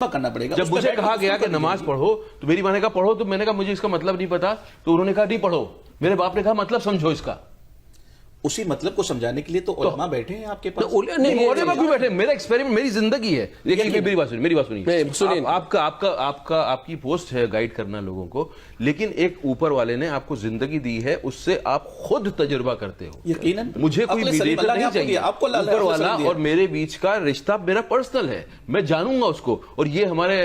करना पड़ेगा। जब मुझे कहा गया कि नमाज पढ़ो तो मेरी माँ ने कहा पढ़ो, तो मैंने कहा मुझे इसका मतलब नहीं पता, तो उन्होंने कहा नहीं पढ़ो। मेरे बाप ने कहा मतलब समझो इसका। उसी मतलब को समझाने के लिए तो उलमा बैठे हैं आपके पास। नहीं, उलमा क्यों बैठे? मेरा एक्सपेरिमेंट, मेरी जिंदगी है। देखिए मेरी बात सुनिए। आपकी पोस्ट है गाइड करना लोगों को, लेकिन एक ऊपर वाले ने आपको जिंदगी दी है, उससे आप खुद तजुर्बा करते हो। यकीनन मुझे कोई मीडिएटर नहीं चाहिए। आपको ऊपर वाला और मेरे बीच का रिश्ता मेरा पर्सनल है, मैं जानूंगा उसको। और ये हमारे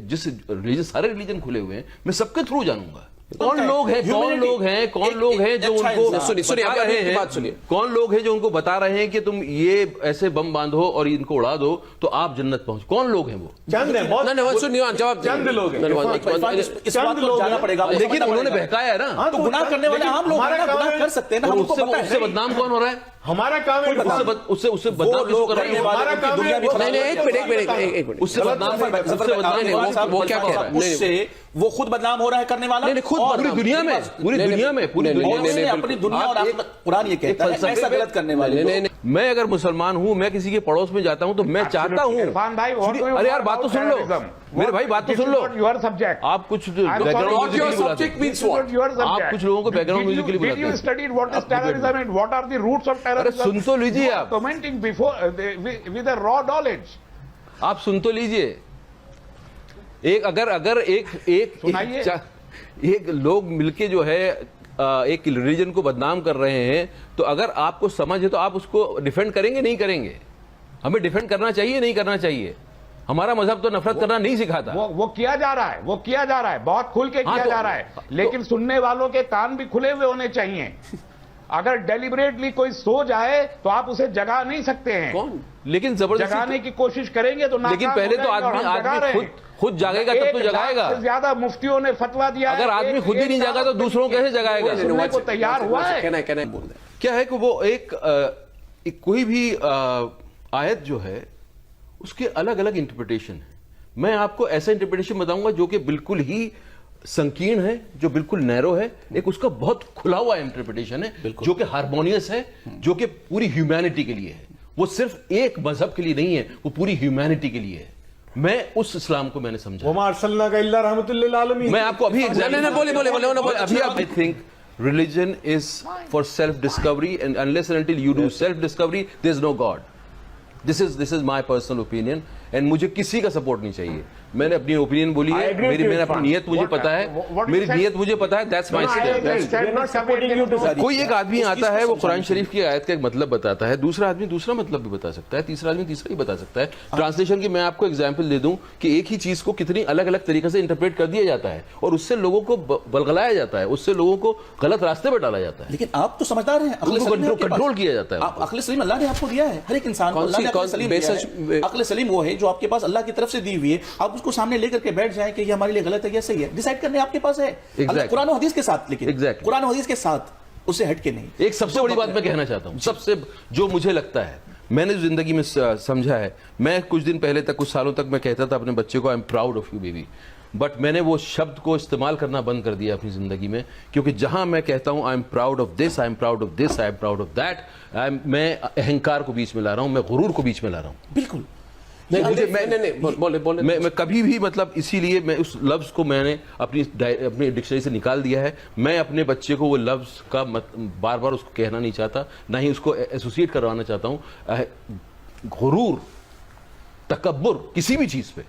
जिस रिलीजन, सारे रिलीजन खुले हुए हैं, मैं सबके थ्रू जानूंगा कौन लोग हैं जो उनको सुनिए रहे हैं, कौन लोग हैं जो उनको बता रहे हैं कि तुम ये ऐसे बम बांधो और इनको उड़ा दो तो आप जन्नत पहुंच। कौन लोग हैं वो? चंद है, सुनिए जवाब चंद लोग इस बात को जाना पड़ेगा। लेकिन उन्होंने बहकाया है ना, तो गुनाह करने वाले आम लोग गुनाह कर सकते हैं ना। उससे बदनाम कौन हो रहा है? हमारा काम है उससे बदनाम किसको कर रहे हैं? हमारा काम है। एक मिनट उससे बदनाम वो क्या कह रहा है? उससे वो खुद बदनाम हो रहा है करने वाला। खुद पूरी दुनिया में अपनी दुनिया और कुरान ये कहता है ऐसा गलत करने वाले। मैं अगर मुसलमान हूं, मैं किसी के पड़ोस में जाता हूं तो मैं चाहता हूं। अरे यार बात तो सुन लो मेरे भाई, बात तो सुन लो। आप कुछ बैकग्राउंड आप कुछ लोगों को बैकग्राउंड म्यूजिक के लिए बुलाते हैं। अरे सुन तो लीजिए, आप commenting before with a raw knowledge. आप सुन तो लीजिए। अगर एक लोग मिलके जो है एक रिलीजन को बदनाम कर रहे हैं, तो अगर आपको समझ है तो आप उसको डिफेंड करेंगे नहीं करेंगे? हमें डिफेंड करना चाहिए नहीं करना चाहिए? हमारा मजहब तो नफरत करना नहीं सिखाता। वो किया जा रहा है, बहुत खुल के किया जा रहा है, लेकिन सुनने वालों के कान भी खुले हुए होने चाहिए। अगर डेलिबरेटली कोई सो जाए तो आप उसे जगा नहीं सकते हैं। कौन? लेकिन जबरदस्ती जगाने की कोशिश करेंगे तो लेकिन पहले तो आदमी खुद जागेगा तब तो जगाएगा। ज्यादा मुफ्तियों ने फतवा दिया। अगर आदमी खुद ही नहीं जागा तो दूसरों कैसे जगाएगा? सुनने को तैयार हुआ है। क्या है कि वो कोई भी आयत जो है उसके अलग अलग इंटरप्रिटेशन है। मैं आपको ऐसा इंटरप्रिटेशन बताऊंगा जो कि बिल्कुल ही संकीर्ण है, जो बिल्कुल नैरो है। एक उसका बहुत खुला हुआ इंटरप्रिटेशन है जो कि हार्मोनियस है, जो कि पूरी ह्यूमैनिटी के लिए है। वो सिर्फ एक मजहब के लिए नहीं है, वो पूरी ह्यूमैनिटी के लिए है। मैं उस इस्लाम को मैंने समझा। मैं आपको अभी I think religion is for self discovery, and unless and until you do self discovery there is no God. This is my personal opinion, and मुझे किसी का सपोर्ट नहीं चाहिए। मैंने अपनी ओपिनियन बोली है, मैंने अपनी नीयत मुझे पता है, मेरी नीयत मुझे पता है। That's my stand. कोई एक आदमी आता है, वो कुरान शरीफ की आयत का एक मतलब बताता है, दूसरा आदमी दूसरा मतलब भी बता सकता है, तीसरा आदमी तीसरा ही बता सकता है। ट्रांसलेशन की मैं आपको एग्जांपल दे दूं कि एक ही चीज को कितनी अलग अलग तरीके से इंटरप्रेट कर दिया जाता है और उससे लोगों को बलगलाया जाता है, उससे लोगों को गलत रास्ते पर डाला जाता है। लेकिन आप तो समझदार हैं, कंट्रोल किया जाता है। अक्ल सलीम अल्लाह ने आपको दिया है, हर एक इंसान को अक्ल सलीम वो है जो आपके पास अल्लाह की तरफ से दी हुई है। आप उसको सामने लेकर के बैठ जाए कि ये हमारे लिए गलत है या सही है, डिसाइड करने आपके पास है। कुरान और हदीस के साथ, लेकिन कुरान और हदीस के साथ उससे हट के नहीं। एक सबसे बड़ी बात मैं कहना चाहता हूं, सबसे जो मुझे लगता है, मैंने जिंदगी में समझा है। मैं कुछ दिन पहले तक, कुछ सालों तक मैं कहता था अपने बच्चे को I am proud of you baby, but मैंने वो शब्द को इस्तेमाल करना बंद कर दिया अपनी जिंदगी में, क्योंकि जहां मैं कहता हूं I am proud of this, I am proud of this, I am proud of that, मैं अहंकार को बीच में ला रहा हूं, मैं गुरूर को बीच में ला रहा हूं। बिल्कुल मैं कभी भी, मतलब इसीलिए मैं उस लफ्ज को मैंने अपनी डिक्शनरी से निकाल दिया है। मैं अपने बच्चे को वो लफ्ज का बार बार उसको कहना नहीं चाहता, ना ही उसको एसोसिएट करवाना चाहता हूं। गुरूर, तकब्बुर किसी भी चीज पे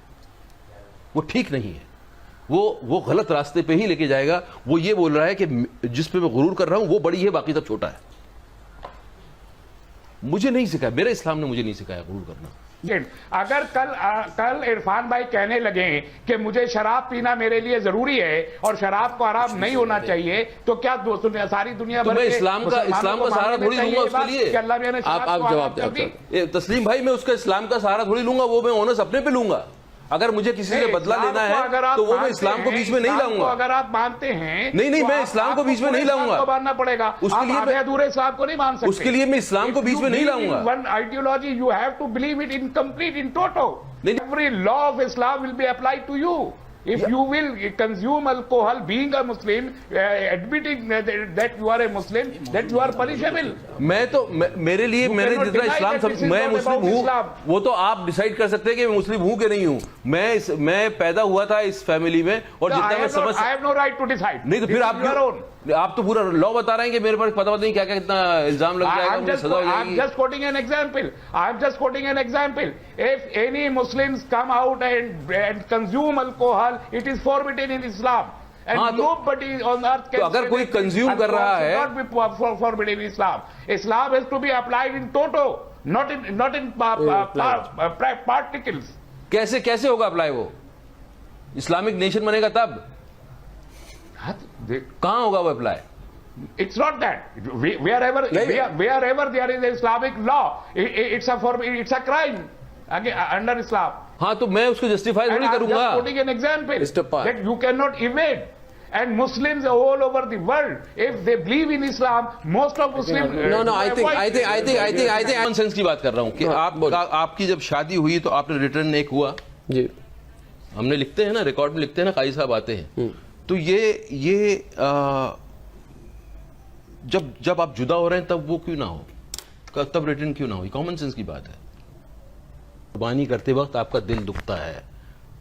वो ठीक नहीं है, वो गलत रास्ते पे ही लेके जाएगा। वो ये बोल रहा है कि जिस पे मैं गुरूर कर रहा हूं वो बड़ी है, बाकी सब छोटा है। मुझे नहीं सिखाया, मेरे इस्लाम ने मुझे नहीं सिखाया गुरूर करना। अगर कल इरफान भाई कहने लगे कि मुझे शराब पीना मेरे लिए जरूरी है और शराब को हराम नहीं होना चाहिए, तो क्या सारी दुनिया भर मैं इस्लाम का सहारा थोड़ी लूंगा उसके लिए? आप जवाब तस्लीम भाई, मैं उसका इस्लाम का सहारा थोड़ी लूंगा, वो मैं ओनस अपने पे लूंगा। अगर मुझे किसी से बदला लेना है तो वो मैं इस्लाम को बीच में नहीं लाऊंगा। अगर आप मानते हैं, नहीं, मैं इस्लाम को बीच में नहीं लाऊंगा, मानना पड़ेगा। उसके लिए मैं अधूरे इस्लाम को नहीं मान सकते, उसके लिए मैं इस्लाम को बीच में नहीं लाऊंगा। One ideology you have to believe it in complete in total. Every law of Islam will be applied to you. If you will consume alcohol, being a Muslim, admitting that you are a Muslim, that you are punishable. मेरे लिए मैंने जितना इस्लाम मैं मुस्लिम हूँ, वो तो आप decide कर सकते हैं कि मैं मुस्लिम हूँ कि नहीं हूँ। मैं पैदा हुआ था इस फैमिली में और जितना मैं समझ I have no right to decide. नहीं तो फिर आप तो पूरा लॉ बता रहे हैं कि मेरे पास पता नहीं क्या क्या कितना इल्जाम लग जाएगा, मुझे सजा हो जाएगी। I'm just quoting an example. I'm just quoting an example. If any Muslims come out and consume alcohol, it is forbidden in Islam. And nobody on earth can. तो अगर कोई कंज्यूम कर रहा है, not be forbidden in Islam. Islam has to be applied in toto, not in particles. कैसे होगा apply वो? Islamic nation बनेगा तब कहां होगा वो apply? It's not that. Wherever there is Islamic law, it's a crime under Islam. हाँ तो मैं उसको जस्टिफाई नहीं करूंगा। I'm just quoting an example that you cannot evade. And Muslims all over the world, if they believe in Islam, most of Muslims. No. I think common sense की बात कर रहा हूँ कि आपकी जब शादी हुई तो आपने रिटर्न एक हुआ जी, हमने लिखते हैं ना, रिकॉर्ड में लिखते हैं ना, काजी साहब आते हैं, तो ये जब आप जुदा हो रहे हैं तब वो क्यों ना हो, तब रिटर्न क्यों ना हो? कॉमन सेंस की बात है। कुर्बानी करते वक्त आपका दिल दुखता है,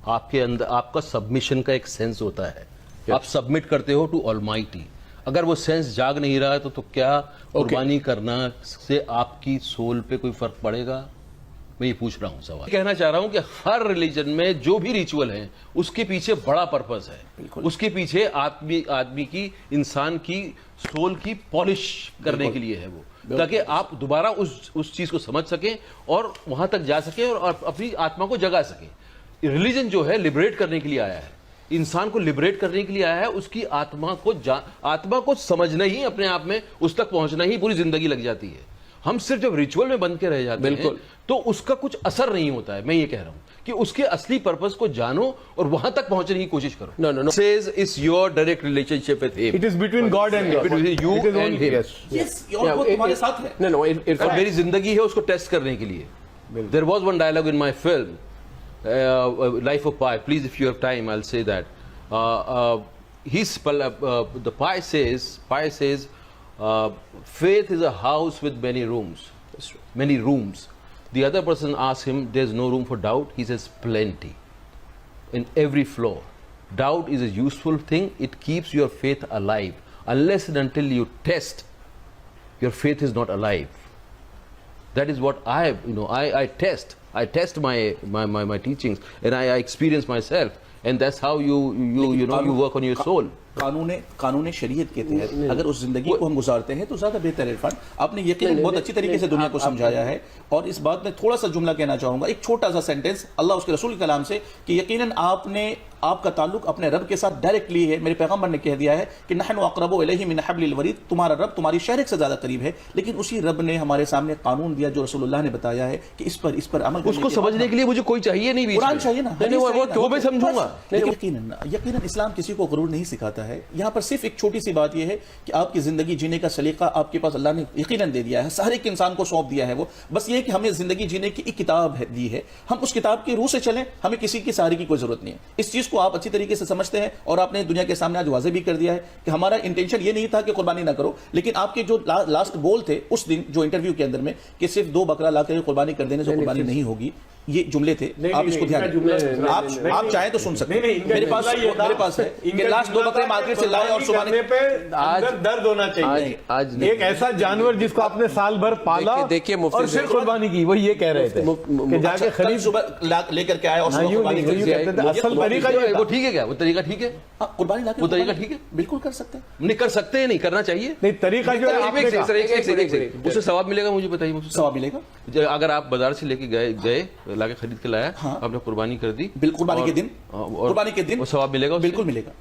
आपके अंदर आपका सबमिशन का एक सेंस होता है, आप सबमिट करते हो टू ऑलमाइटी। अगर वो सेंस जाग नहीं रहा है तो क्या कुर्बानी करना से आपकी सोल पे कोई फर्क पड़ेगा? मैं ये पूछ रहा हूं सवाल। कहना चाह रहा हूं कि हर रिलीजन में जो भी रिचुअल है उसके पीछे बड़ा पर्पस है, उसके पीछे आदमी की, इंसान की सोल की पॉलिश करने के लिए है वो, ताकि आप दोबारा उस चीज को समझ सकें और वहां तक जा सकें और अपनी आत्मा को जगा सकें। रिलीजन जो है लिबरेट करने के लिए आया है, इंसान को लिबरेट करने के लिए आया है, उसकी आत्मा को समझना ही, अपने आप में उस तक पहुंचना ही पूरी जिंदगी लग जाती है। हम सिर्फ जब रिचुअल में बंद के रह जाते हैं तो उसका कुछ असर नहीं होता है। मैं ये कह रहा हूं कि उसके असली पर्पस को जानो और वहां तक पहुंचने की कोशिश करो। No. Says it's your direct relationship with him. It is between God and God. Between you and him. Yes, और वो तुम्हारे साथ है। No. और मेरी जिंदगी है उसको टेस्ट करने के लिए। There was one dialogue in my film, Life of Pi. Please, if you have time, I'll say that. The Pi says, faith is a house with many rooms. Many rooms. The other person asks him, there's no room for doubt. He says, plenty. In every floor. Doubt is a useful thing. It keeps your faith alive. Unless and until you test, your faith is not alive. That is what I test. I test my teachings and I experience myself. And that's how you work on your soul. कानून शरीयत के तहत अगर उस जिंदगी को हम गुजारते हैं तो ज्यादा बेहतर है। इरफान, आपने यकीनन बहुत अच्छी तरीके से दुनिया को समझाया है और इस बात में थोड़ा सा जुमला कहना चाहूंगा, एक छोटा सा सेंटेंस अल्लाह उसके रसूल के कलाम से, कि यकीनन आपका ताल्लुक अपने रब के साथ डायरेक्टली है। मेरे पैगंबर ने कह दिया है कि नहनु अक़रबु इलैहि मिन हब्लिल वरीद, तुम्हारा रब तुम्हारी शहरिक से ज्यादा करीब है। लेकिन उसी रब ने हमारे सामने कानून दिया जो रसूलुल्लाह ने बताया है कि इस पर अमल उसको समझने के लिए मुझे कोई चाहिए नहीं, कुरान चाहिए ना, वो मैं समझूंगा। यकीनन इस्लाम किसी को गुरूर नहीं सिखाता है। यहाँ पर सिर्फ एक छोटी सी बात यह है कि आपकी जिंदगी जीने का सलीका आपके पास अल्लाह ने यकीनन दे दिया है, हर एक इंसान को सौंप दिया है। वो बस ये है कि हमें जिंदगी जीने की एक किताब दी है, हम उस किताब की रूह से चलें, हमें किसी की सहारे की कोई जरूरत नहीं है। इस चीज को आप अच्छी तरीके से समझते हैं और आपने दुनिया के सामने आज वाज़े भी कर दिया है कि हमारा इंटेंशन ये नहीं था कि कुर्बानी ना करो, लेकिन आपके जो लास्ट बोल थे उस दिन जो इंटरव्यू के अंदर में कि सिर्फ 2 बकरा लाकर कुर्बानी कर देने से कुर्बानी नहीं होगी, ये जुमले थे। आप इसको ध्यान दें, आप चाहें तो सुन सकते हैं। मेरे पास है कि लास्ट 2 बकरे मार्केट से लाए और सुबह पे आज दर्द होना चाहिए। आज एक ऐसा जानवर जिसको आपने साल भर पाला और फिर कुर्बानी की, वो ये कह रहे थे कि जाके खरीद सुबह लेकर के आए और कुर्बानी असल तरीका ये वो ठीक है क्या? वो तरीका ठीक है? कुर्बानी लाकर वो तरीका ठीक है, बिल्कुल कर सकते हैं। नहीं कर सकते हैं, नहीं करना चाहिए। नहीं, तरीका जो है उससे सवाब मिलेगा, मुझे बताइए। मुझे सवाब मिलेगा अगर आप बाजार से लेके गए लाके खरीद के लाया, आपने कुर्बानी कर दी, कुर्बानी के दिन सवाब मिलेगा, बिल्कुल मिलेगा।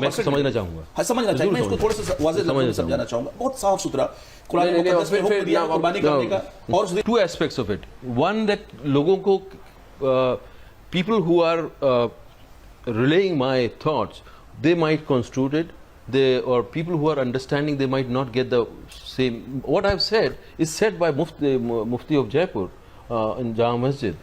मैं समझना चाहूंगा, समझना चाहिए। मैं इसको थोड़ा सा वाज़ेह समझाना चाहूंगा, बहुत साफ सुथरा कुरान मुक़द्दस में हुक्म दिया कुर्बानी करने का। और 2 aspects of it. One, that लोगों को people who are relaying my thoughts, they might construe it, or people who are understanding, they might not get the same. What I've said is said by Mufti of Jaipur in Jama Masjid,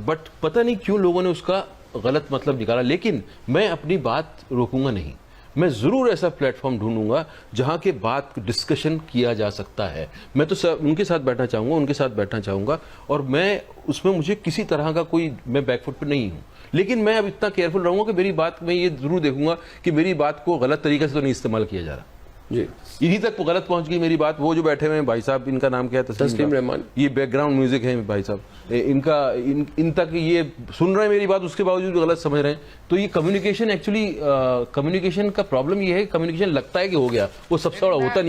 but पता नहीं क्यों लोगों ने उसका गलत मतलब निकाला, लेकिन मैं अपनी बात रोकूंगा नहीं। मैं जरूर ऐसा प्लेटफॉर्म ढूंढूंगा जहां के बात डिस्कशन किया जा सकता है। मैं तो उनके साथ बैठना चाहूंगा और मैं उसमें मुझे किसी तरह का कोई, मैं बैकफुट पे नहीं हूं, लेकिन मैं अब इतना केयरफुल रहूंगा कि मेरी बात, मैं ये जरूर देखूंगा कि मेरी बात को गलत तरीके से तो नहीं इस्तेमाल किया जा रहा जी। इन्हीं तक गलत पहुंच गई मेरी बात। वो जो बैठे हुए हैं भाई साहब, इनका नाम क्या है? तस्लीम रहमान। ये बैकग्राउंड म्यूजिक है भाई साहब, इन तक ये सुन रहे हैं मेरी बात, उसके बावजूद गलत समझ रहे हैं। तो ये कम्युनिकेशन, एक्चुअली कम्युनिकेशन का प्रॉब्लम ये है, कम्युनिकेशन लगता है कि हो गया, वो सबसे बड़ा होता नहीं।